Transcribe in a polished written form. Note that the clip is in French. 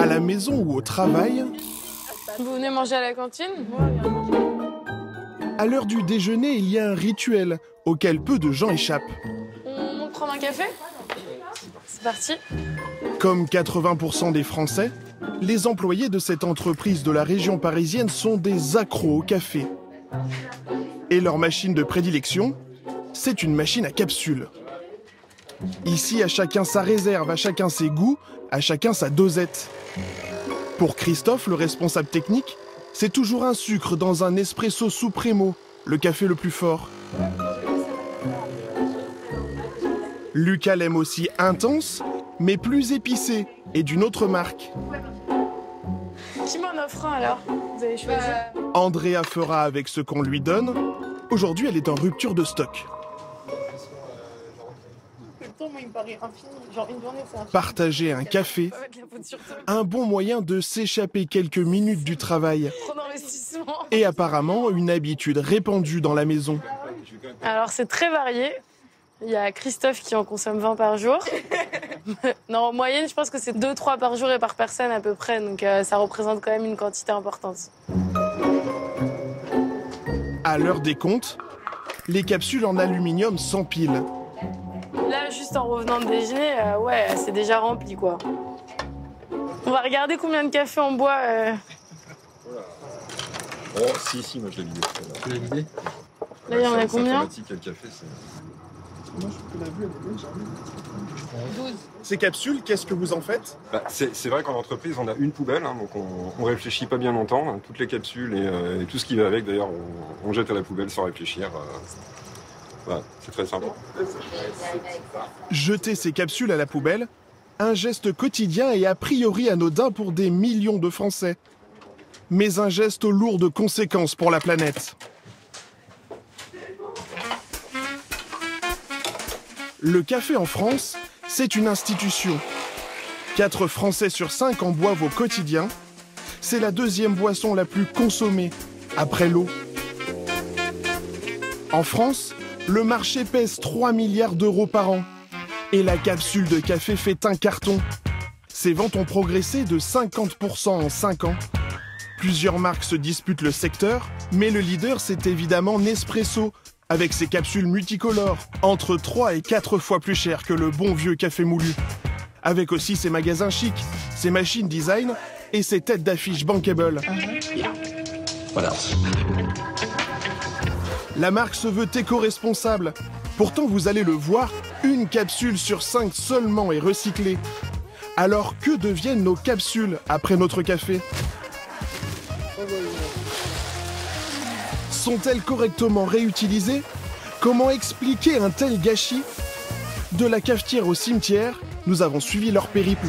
la maison ou au travail. Vous venez manger à la cantine? À l'heure du déjeuner, il y a un rituel auquel peu de gens échappent. On monte prendre un café? C'est parti. Comme 80% des Français, les employés de cette entreprise de la région parisienne sont des accros au café. Et leur machine de prédilection, c'est une machine à capsules. Ici, à chacun sa réserve, à chacun ses goûts, à chacun sa dosette. Pour Christophe, le responsable technique, c'est toujours un sucre dans un espresso supremo, le café le plus fort. Lucas l'aime aussi intense, mais plus épicé et d'une autre marque. Qui m'en offre un alors? Vous avez choisi? Andrea fera avec ce qu'on lui donne. Aujourd'hui, elle est en rupture de stock. Partager un café, un bon moyen de s'échapper quelques minutes du travail. Et apparemment, une habitude répandue dans la maison. Alors, c'est très varié. Il y a Christophe qui en consomme 20 par jour. Non, en moyenne, je pense que c'est 2-3 par jour et par personne à peu près. Donc, ça représente quand même une quantité importante. À l'heure des comptes, les capsules en aluminium s'empilent. Là, juste en revenant de déjeuner, ouais, c'est déjà rempli, quoi. On va regarder combien de café on boit. Oh, si, moi je l'ai vidé. Tu l'as vidé? Là, il y en a combien? Ces capsules, qu'est-ce que vous en faites? C'est vrai qu'en entreprise, on a une poubelle, hein, donc on réfléchit pas bien longtemps. Hein, toutes les capsules et tout ce qui va avec, d'ailleurs, on jette à la poubelle sans réfléchir. Voilà, c'est très simple. Jeter ces capsules à la poubelle, un geste quotidien et a priori anodin pour des millions de Français. Mais un geste lourd de conséquences pour la planète. Le café en France, c'est une institution. 4 Français sur 5 en boivent au quotidien. C'est la deuxième boisson la plus consommée, après l'eau. En France, le marché pèse 3 milliards d'euros par an. Et la capsule de café fait un carton. Ses ventes ont progressé de 50% en 5 ans. Plusieurs marques se disputent le secteur, mais le leader, c'est évidemment Nespresso, avec ses capsules multicolores, entre 3 et 4 fois plus chères que le bon vieux café moulu. Avec aussi ses magasins chics, ses machines design et ses têtes d'affiche bankable. Voilà. La marque se veut éco-responsable. Pourtant, vous allez le voir, une capsule sur 5 seulement est recyclée. Alors que deviennent nos capsules après notre café? Sont-elles correctement réutilisées? Comment expliquer un tel gâchis? De la cafetière au cimetière, nous avons suivi leur périple.